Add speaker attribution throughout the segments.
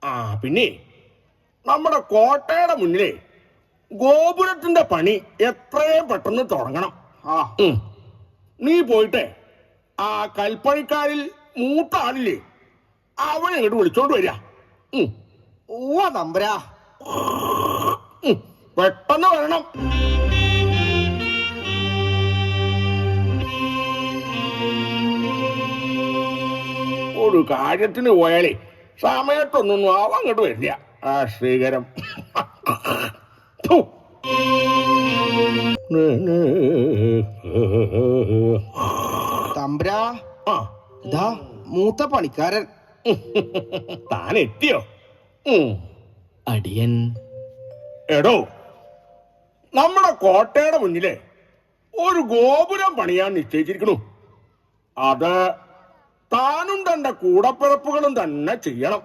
Speaker 1: ആ പിന്നെ നമ്മുടെ കോട്ടയുടെ മുന്നിലേ ഗോപുരത്തിന്റെ പണി എത്രയും പെട്ടെന്ന് തുടങ്ങണം. നീ പോയിട്ടെ ആ കൽപ്പണിക്കാരിൽ മൂത്ത ആളില്ലേ അവനെ ഇങ്ങോട്ട് വിളിച്ചോണ്ട് വരിക.
Speaker 2: തമ്പുരാ,
Speaker 1: പെട്ടെന്ന് വരണം. ഒരു കാര്യത്തിന് പോയാലേ സമയത്തൊന്നും അവ അങ്ങോട്ട് വരില്ല. ആ ശ്രീകരം
Speaker 2: തമ്പുരാ, ഇതാ മൂത്ത പണിക്കാരൻ.
Speaker 1: താൻ എത്തിയോ?
Speaker 3: അടിയൻ.
Speaker 1: എടോ, നമ്മുടെ കോട്ടയുടെ മുന്നിലെ ഒരു ഗോപുരം പണിയാൻ നിശ്ചയിച്ചിരിക്കണു. അത് താനും തന്റെ കൂടപ്പിറപ്പുകളും തന്നെ ചെയ്യണം.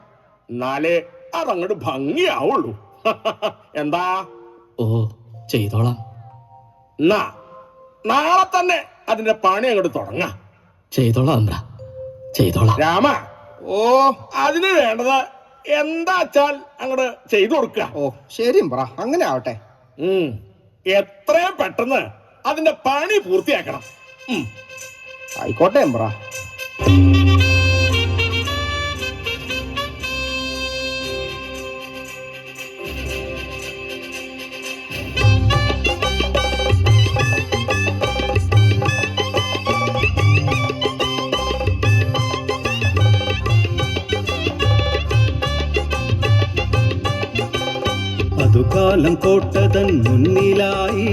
Speaker 1: എന്നാലേ അതങ്ങോട്ട് ഭംഗിയാവുള്ളൂ. എന്താ?
Speaker 3: ഓ, ചെയ്തോളാം.
Speaker 1: എന്നാ നാളെ തന്നെ അതിന്റെ പണി അങ്ങോട്ട് തുടങ്ങാം.
Speaker 3: ചെയ്തോളാം ചെയ്തോളാം.
Speaker 1: രാമ, അതിന് വേണ്ടത് എന്താ വെച്ചാൽ അങ്ങോട്ട് ചെയ്തു കൊടുക്കുക.
Speaker 2: ശരി പറ, അങ്ങനെ ആവട്ടെ.
Speaker 1: എത്രയും പെട്ടെന്ന് അതിന്റെ പണി പൂർത്തിയാക്കണം.
Speaker 2: ആയിക്കോട്ടെ പറ.
Speaker 4: അതുകാലം കോട്ടതൻ മുന്നിലായി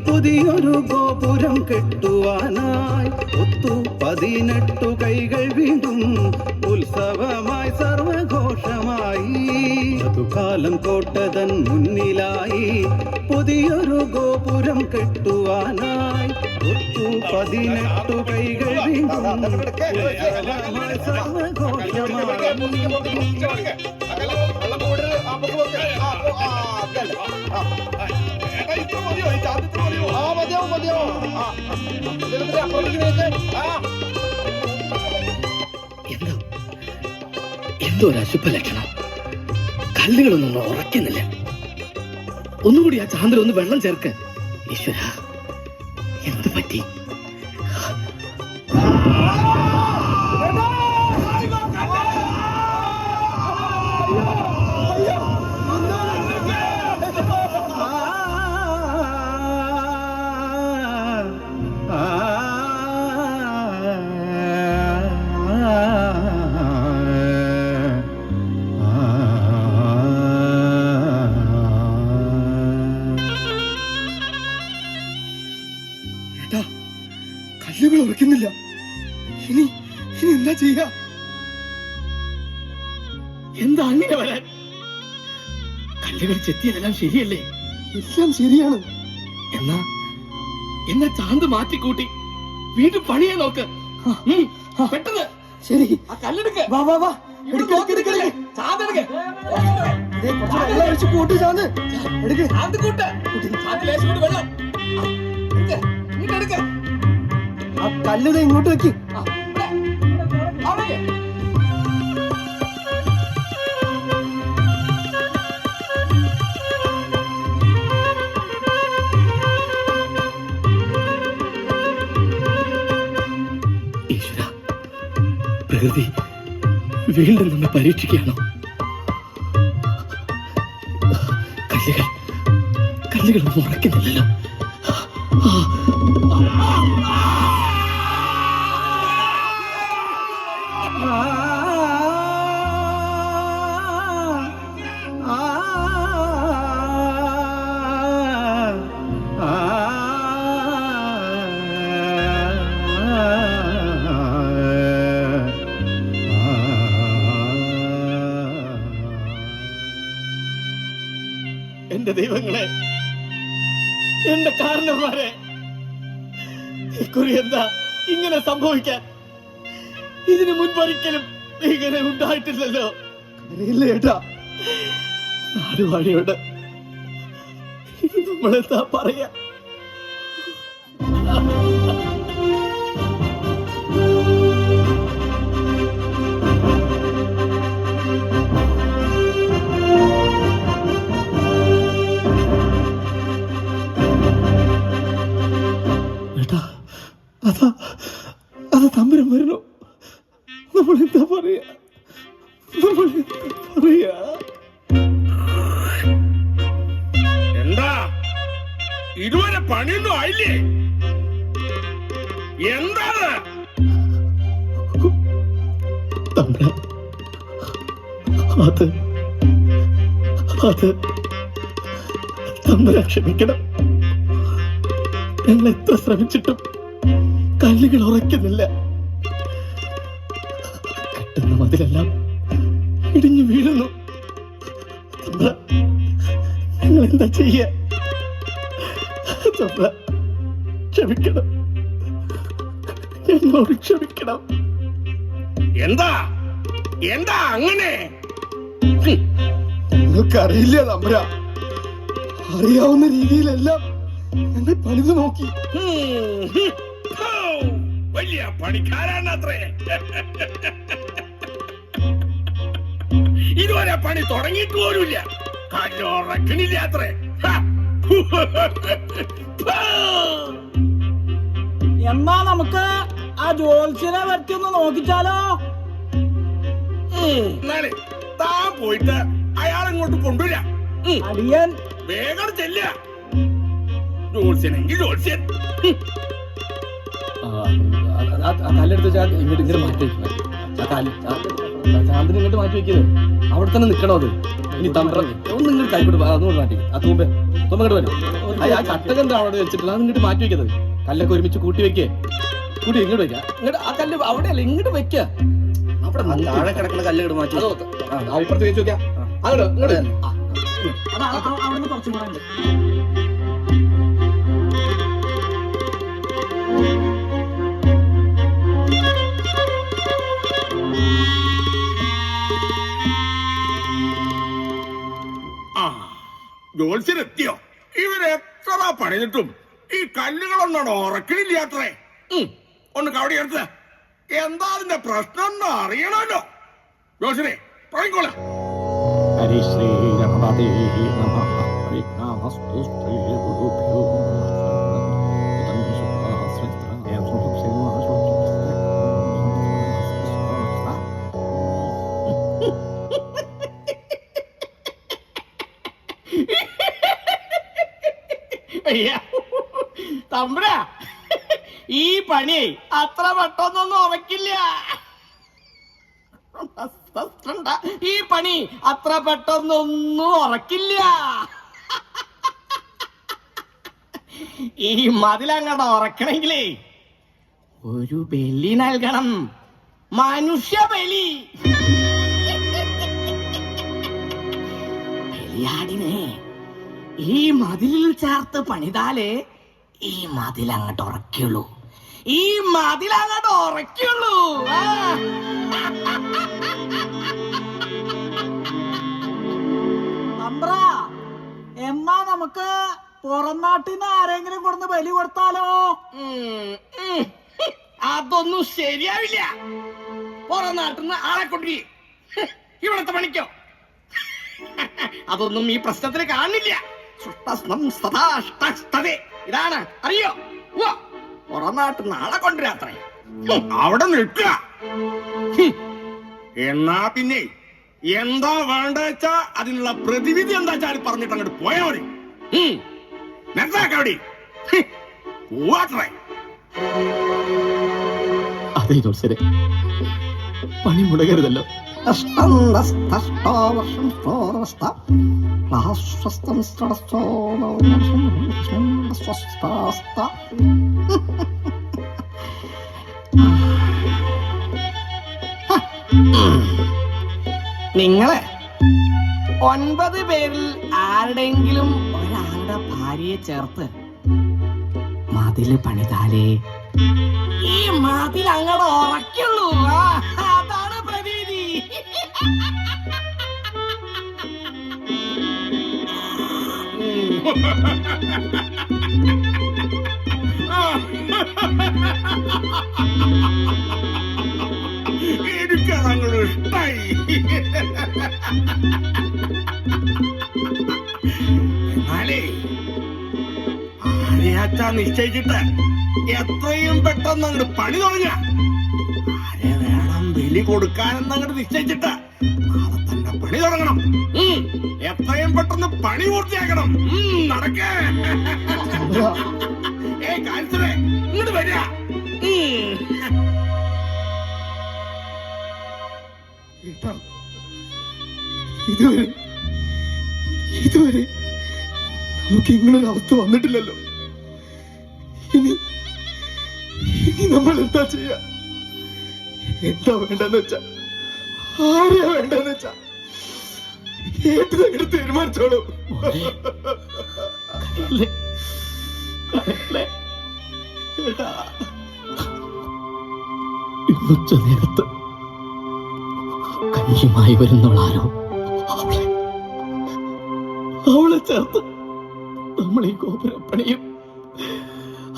Speaker 4: പുതിയൊരു ഗോപുരം കെട്ടുവാനായി 18 കൈകൾ വീണ്ടും ഉത്സവമായി സർവഘോഷമായി. അതുകാലം കോട്ടതൻ മുന്നിലായി പുതിയൊരു ഗോപുരം കെട്ടുവാനായി 18 കൈകൾ വീണ്ടും ഉത്സവമായി സർവഘോഷമായി.
Speaker 3: എന്തോ ഒരു അശുഭ ലക്ഷണം. കല്ലുകളൊന്നും ഉറക്കുന്നില്ല. ഒന്നുകൂടി ആ ചാന്ദ്ര ഒന്ന് വെള്ളം ചേർക്ക്. ഈശ്വര, എന്ത് പറ്റി?
Speaker 2: കല്ലുകൾ ഉറക്കുന്നില്ല. ഇനി എന്താ ചെയ്യാ?
Speaker 3: എന്താ അങ്ങനെ വരാൻ? കല്ലുകൾ ചെത്തിയതെല്ലാം ശരിയല്ലേ?
Speaker 2: എല്ലാം ശരിയാണ്.
Speaker 3: എന്നാ ചാന്ത് മാറ്റിക്കൂട്ടി വീണ്ടും പണിയെ നോക്ക്. പെട്ടെന്ന്.
Speaker 2: ശരി,
Speaker 3: ആ കല്ലെടുക്ക്.
Speaker 2: വാ വാ വാ, കൂട്ട് ചാന്ത് എടുക്ക്.
Speaker 3: വെള്ളം
Speaker 2: ആ കല്ല് ഇങ്ങോട്ട് വെക്ക്.
Speaker 3: ഈശ്വര, പ്രകൃതി വീണ്ടും നമ്മെ പരീക്ഷിക്കുകയാണോ? കല്ലുകളൊന്നും ഉറക്കുന്നില്ലല്ലോ. എന്റെ ദൈവങ്ങളെ, എന്റെ കാരണന്മാരെ, ഇക്കുറി എന്താ ഇങ്ങനെ സംഭവിക്കാൻ? ഇതിനു മുൻപൊരിക്കലും ഇങ്ങനെ ഉണ്ടായിട്ടില്ലല്ലോ.
Speaker 2: ഏട്ടാ,
Speaker 3: നാടുവാഴിയോട് നമ്മളെന്താ പറയാ? പറയാ
Speaker 1: എന്താ ഇതുവരെ പണിയൊന്നും ആയില്ലേ? എന്താണ്?
Speaker 3: തമ്പ്ര, അത് തമ്പ്ര ക്ഷമിക്കണം. ഞങ്ങൾ എത്ര ശ്രമിച്ചിട്ടും കല്ലുകൾ ഉറയ്ക്കുന്നില്ല. കെട്ടുന്ന മതിലെല്ലാം ഇടിഞ്ഞു വീഴുന്നു. തമ്പ്ര, ഞങ്ങൾ എന്താ ചെയ്യ? തമ്പ്ര ക്ഷമിക്കണം, എന്നോട് ക്ഷമിക്കണം.
Speaker 1: എന്താ എന്താ അങ്ങനെ?
Speaker 2: ഞങ്ങൾക്കറിയില്ല തമ്പ്ര. അറിയാവുന്ന രീതിയിലെല്ലാം ഞങ്ങൾ പണിത് നോക്കി.
Speaker 1: വലിയ പണിക്കാരാണത്രേ. ഇതുവരെ പണി തുടങ്ങിയിട്ട് പോലുമില്ല. കല്ലുറക്കണില്ല അത്രേ.
Speaker 5: എന്നാ നമുക്ക് ആ ജോത്സ്യനെ പറ്റി ഒന്ന് നോക്കിച്ചാലോ?
Speaker 1: എന്നാലേ താൻ പോയിട്ട് അയാളെങ്ങോട്ട് കൊണ്ടുവരാ.
Speaker 5: അടിയൻ
Speaker 1: വേഗം ചെല്ല. ജോത്സ്യനെങ്കിൽ ജോത്സ്യൻ.
Speaker 3: കല്ലെടുത്ത് ഇങ്ങോട്ട് മാറ്റി വെക്കണം. ചാന്ദിന് ഇങ്ങോട്ട് മാറ്റി വെക്കരുത്. അവിടെ തന്നെ നിക്കണോ അത്? ഇനി തമ്പ്ര ഒന്ന് ഇങ്ങോട്ട് കൈക്കൂട്ട് അതുകൊണ്ട് മാറ്റി. ആ തൂമ്പ ഇങ്ങോട്ട് വരും. ആ ചട്ടകം എന്താ അവിടെ വെച്ചിട്ടുള്ളത്? അത് ഇങ്ങോട്ട് മാറ്റി വെക്കുന്നത്. കല്ലൊക്കെ ഒരുമിച്ച് കൂട്ടി വെക്കേ. കൂട്ടി ഇങ്ങോട്ട് വെക്കാം. ഇങ്ങോട്ട് ആ കല്ല് അവിടെയല്ല, ഇങ്ങോട്ട് വെക്ക. അവിടെ താഴെ കിടക്കുന്ന കല്ല് ഇങ്ങോട്ട് മാറ്റി. ഇപ്പുറത്ത് വെച്ച് വെക്കാം. അങ്ങോട്ട് ഇങ്ങോട്ട്
Speaker 5: അവിടുന്ന് കുറച്ചും കൂടെ ഉണ്ട്.
Speaker 1: ജോത്സ്യനെത്തിയോ? ഇവരെത്ര പണിതിട്ടും ഈ കല്ലുകളൊന്നും ഉറക്കണില്ലാത്രേ. ഒന്ന് കവടി എടുത്ത് എന്താ അതിന്റെ പ്രശ്നം എന്ന് അറിയണമല്ലോ. ജോത്സ്യനെ തുടങ്ങിക്കോളാം.
Speaker 5: തമ്പ്ര, ഈ പണി അത്ര പെട്ടെന്നൊന്നും ഉറക്കില്ല. ഈ പണി അത്ര പെട്ടെന്നൊന്നും ഉറക്കില്ല. ഈ മതിലങ്ങടെ ഉറക്കണെങ്കിലേ ഒരു ബലി നൽകണം. മനുഷ്യ ബലി. ബലിയാടിനെ ഈ മതിലിൽ ചേർത്ത് പണിതാലേ ഈ മതിലങ്ങോട്ട് ഉറക്കുള്ളൂ. ഈ മതിലങ്ങോട്ട് ഉറക്കുള്ളൂ. തമ്പ്ര, എന്നാ നമുക്ക് പുറം നാട്ടിൽ നിന്ന് ആരെങ്കിലും കൊടുന്ന് ബലി കൊടുത്താലോ? അതൊന്നും ശരിയാവില്ല. പുറം നാട്ടിൽ നിന്ന് ആളെ കൊണ്ടുപോയി ഇവിടത്തെ പണിക്കോ? അതൊന്നും ഈ പ്രശ്നത്തിന് കാണില്ല. ഇതാണ് അറിയോ? പുറം നാട്ടിൽ നിന്ന് ആളെ കൊണ്ടുവരാത്രേ.
Speaker 1: അവിടെ നിൽക്കുക. എന്നാ പിന്നെ എന്താ വേണ്ട വെച്ചാ അതിനുള്ള പ്രതിവിധി എന്താ വെച്ചാൽ പറഞ്ഞിട്ട് അങ്ങോട്ട് പോയാ മതി. മനസ്സിലാക്കവിടെ പോവാത്രേ.
Speaker 3: അതെ ജോത്സ്യരെ, പണി മുടങ്ങരുതല്ലോ.
Speaker 5: നിങ്ങളെ 9 പേരിൽ ആരുടെങ്കിലും ഒരാളുടെ ഭാര്യയെ ചേർത്ത് മതില് പണിതാലേ ഈ മതിൽ അങ്ങോട്ട് ഉറക്കുള്ളൂ. അതാണ് പ്രതീതി.
Speaker 1: എനിക്കതങ്ങോട്ട് ഇഷ്ടായി. എന്നാലേ ആരെയാച്ചാ നിശ്ചയിച്ചിട്ട് എത്രയും പെട്ടെന്ന് അങ്ങോട്ട് പണി തുടങ്ങ. ആരെ വേണം ബലി കൊടുക്കാനെന്ന് അങ്ങോട്ട് നിശ്ചയിച്ചിട്ട് നാളെ തന്നെ പണി തുടങ്ങണം. എത്രയും പെട്ടെന്ന് പണി പൂർത്തിയാക്കണം. നടക്കേ. കാൽസറേ, ഇങ്ങോട്ട് വരിക.
Speaker 2: ഇതുവരെ നമുക്ക് ഇങ്ങനൊരു അവസ്ഥ വന്നിട്ടില്ലല്ലോ. ഇനി നമ്മൾ എന്താ ചെയ്യാ? എന്താ വേണ്ടെന്ന് വെച്ചാ, ആരെയാ വേണ്ടെന്ന് വെച്ചാ ഏറ്റവും തീരുമാനിച്ചോളൂ.
Speaker 3: ഉച്ച നേരത്ത് കഞ്ഞിയുമായി വരുന്നവളാരോ അവളെ ചേർത്ത് നമ്മൾ ഈ ഗോപുരം പണിയും.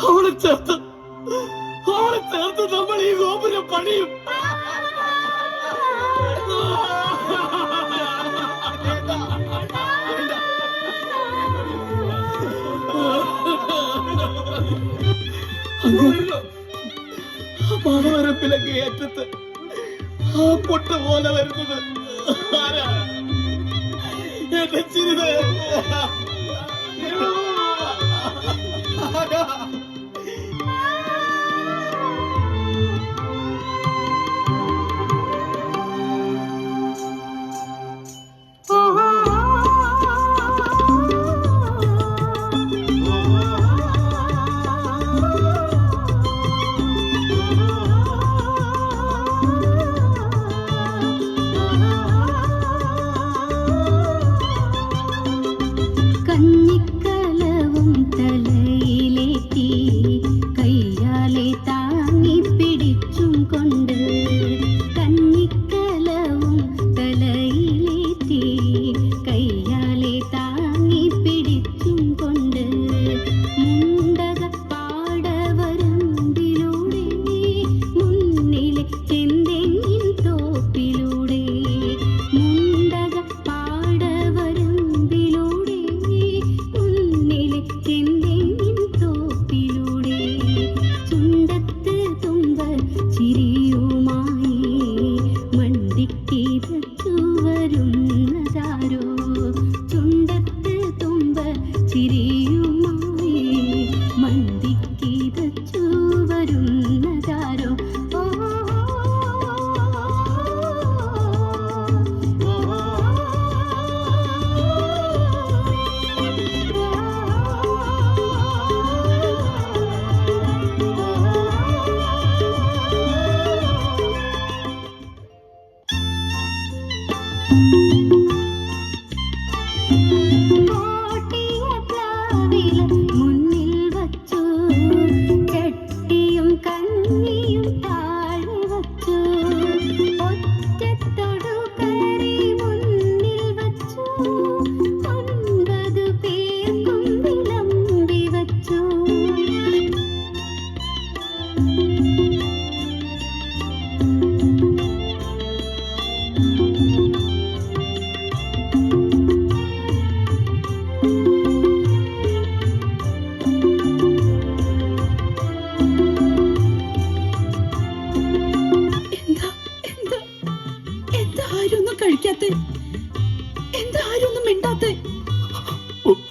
Speaker 3: അവളെ ചേർത്ത് നമ്മൾ ഈ ഗോപുരം പണിയും. പണവരപ്പിലൊക്കെ ഏറ്റത്ത് ആ പൊട്ട പോലെ വരുന്നത് ആരാ? എന്റെ ചിരിത്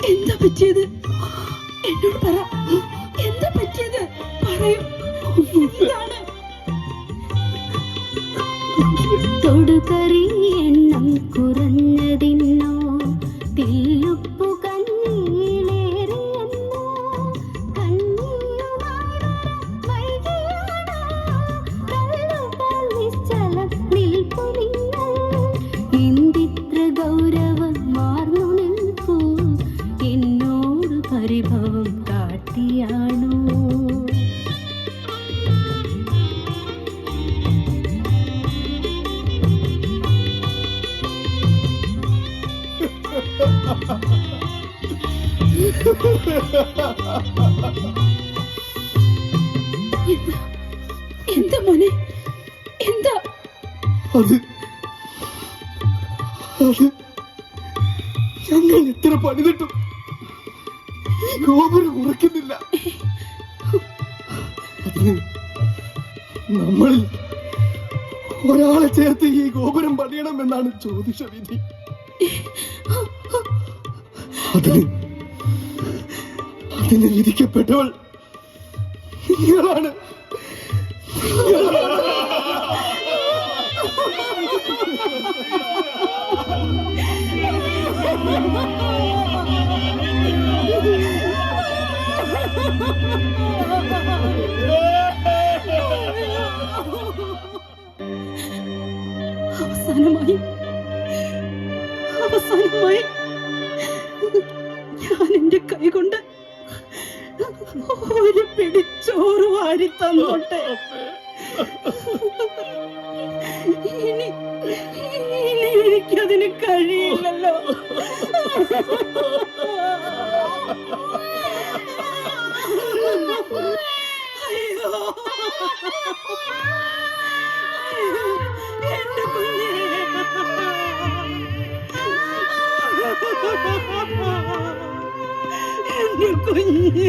Speaker 6: എന്താ പറ്റിയത്? എന്നോട് പറ, എന്താ പറ്റിയത്? പറയൂ. എന്താണ്? തൊടുകറി എണ്ണം കുറഞ്ഞതിന്നോ തെല്ലുപ്പു കഞ്ഞിയിലേറിയെന്നോ കഞ്ഞിയുമായി വൈകിയാണോ കള്ളുപാൽ നിശ്ചലം നിൽപ്പു നിങ്ങൾ എന്തിത്ര ഗൗരവമാർന്നു നിൽപ്പു എന്നോട് പരിഭവം കാട്ടിയാണോ? എന്താ മോനെ, എന്താ?
Speaker 2: അത് ഞങ്ങൾ എത്ര പണിതിട്ടും ഈ ഗോപുരം ഉറക്കുന്നില്ല. അതിന് നമ്മളിൽ ഒരാളെ ചേർത്ത് ഈ ഗോപുരം പണിയണമെന്നാണ് ജ്യോതിഷ വിധി. അതിന് വിധിക്കപ്പെട്ടവൾ നിങ്ങളാണ്.
Speaker 6: അവസാനമായി ഞാൻ എന്റെ കൈ കൊണ്ട് ഒരു പിടിച്ചോറ് വാരി തന്നോട്ടെ. ഇനി എനിക്കതിന് കഴിയില്ലല്ലോ. അയ്യോ, എന്റെ കുഞ്ഞേ, എന്റെ കുഞ്ഞ്.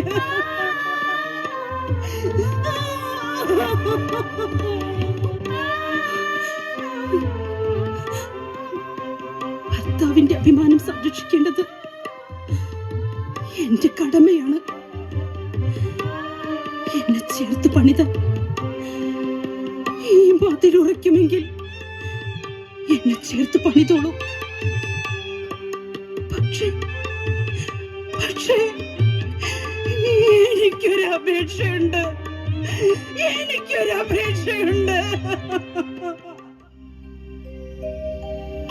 Speaker 6: ഭർത്താവിന്റെ അഭിമാനം സംരക്ഷിക്കേണ്ടത് എന്റെ കടമയാണ്. എന്നെ ചേർത്ത് പണിത ഈ മതിലുറയ്ക്കുമെങ്കിൽ എന്നെ ചേർത്ത് പണിതോളൂ. പക്ഷേ എനിക്കൊരപേക്ഷയുണ്ട്.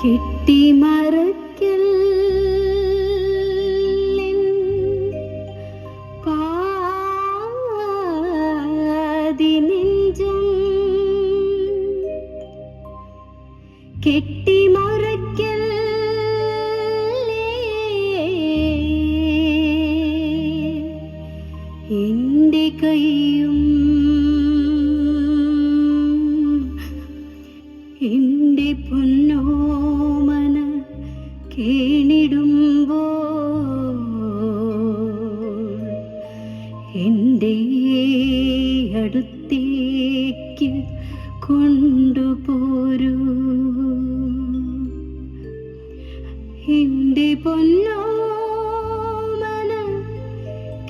Speaker 6: കെട്ടിമറയ്ക്കൽ പാതിനെഞ്ചും കെട്ടിമറയ്ക്കൽ എന്റെ കൈയും എന്റെ പൊന്നോമന കേണിടുമ്പോൾ എന്റെ അടുത്തേക്ക് കൊണ്ടുപോരൂ. എന്റെ പൊന്നോമന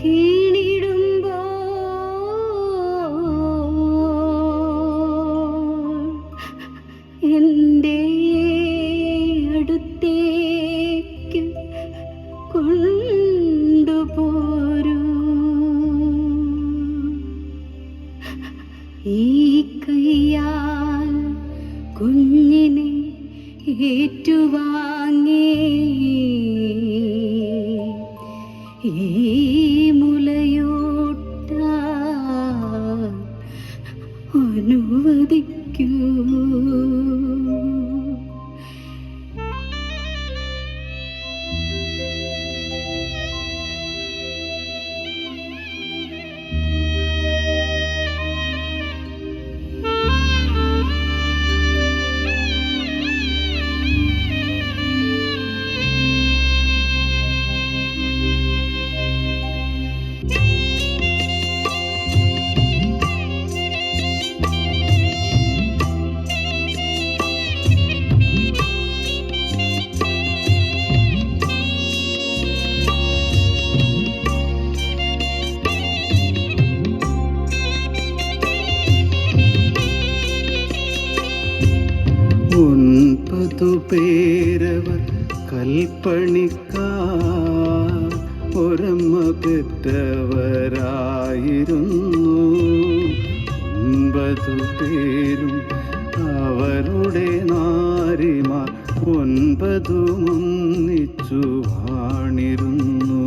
Speaker 6: കേണിടുമ്പോൾ എന്റെ അടുത്തേക്ക് കൊണ്ടുപോരൂ. ഈ കയ്യാൽ കുഞ്ഞിനെ ഏറ്റുവാങ്ങി ഈ മുലയോട്ടാൻ അനുവദിക്കൂ.
Speaker 4: പേരവർ കൽപ്പണിക്കാർ ഒരമ്മ പെറ്റവരായിരുന്നു. 9 പേരും അവരുടെ നാരിമാർ 9 ഒന്നിച്ചു വാണിരുന്നു.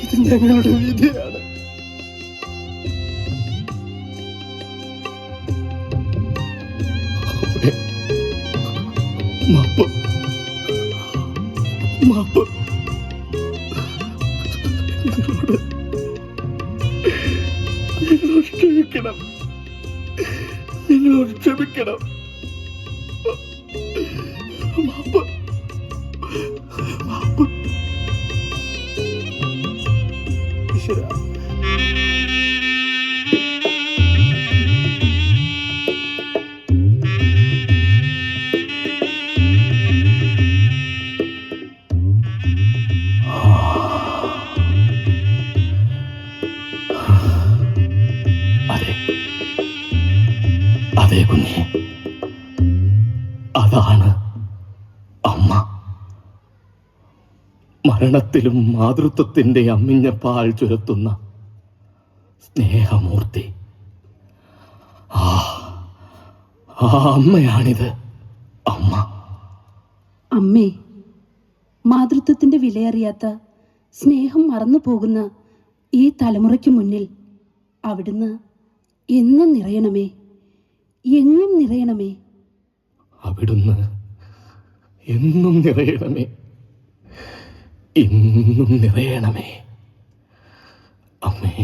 Speaker 2: ഇത് ഞങ്ങളുടെ വിധിയാണ്. മാപ്പ്. ഞങ്ങളോട് ക്ഷമിക്കണം. ഞങ്ങളോട് ക്ഷമിക്കണം. മാപ്പ്. മാപ്പ്. ഈശ്വരാ.
Speaker 3: അതെ, അതെ കുഞ്ഞെ, അതാണ് അമ്മ. മരണത്തിലും മാതൃത്വത്തിന്റെ അമ്മിഞ്ഞ പാൽ ചുരത്തുന്ന സ്നേഹമൂർത്തി. ആ അമ്മയാണിത്, അമ്മ.
Speaker 6: അമ്മേ, മാതൃത്വത്തിന്റെ വിലയറിയാത്ത സ്നേഹം മറന്നു പോകുന്ന ഈ തലമുറയ്ക്ക് മുന്നിൽ അവിടുന്ന് എന്നും നിറയണമേ, എങ്ങും നിറയണമേ.
Speaker 3: അവിടുന്ന് എന്നും നിറയണമേ, എന്നും നിറയണമേ അമ്മേ.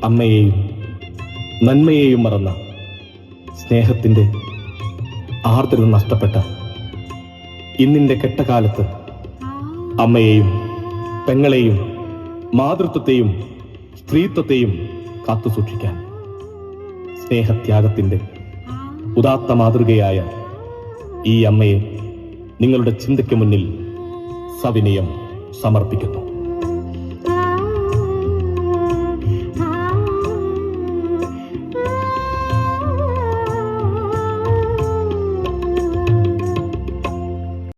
Speaker 3: അമ്മയെയും നന്മയെയും മറന്ന സ്നേഹത്തിൻ്റെ ആർദ്രത നഷ്ടപ്പെട്ട ഇന്നിൻ്റെ കെട്ടകാലത്ത് അമ്മയെയും പെങ്ങളെയും മാതൃത്വത്തെയും സ്ത്രീത്വത്തെയും കാത്തുസൂക്ഷിക്കാൻ സ്നേഹത്യാഗത്തിൻ്റെ ഉദാത്ത മാതൃകയായ ഈ അമ്മയെ നിങ്ങളുടെ ചിന്തയ്ക്ക് മുന്നിൽ സവിനയം സമർപ്പിക്കുന്നു.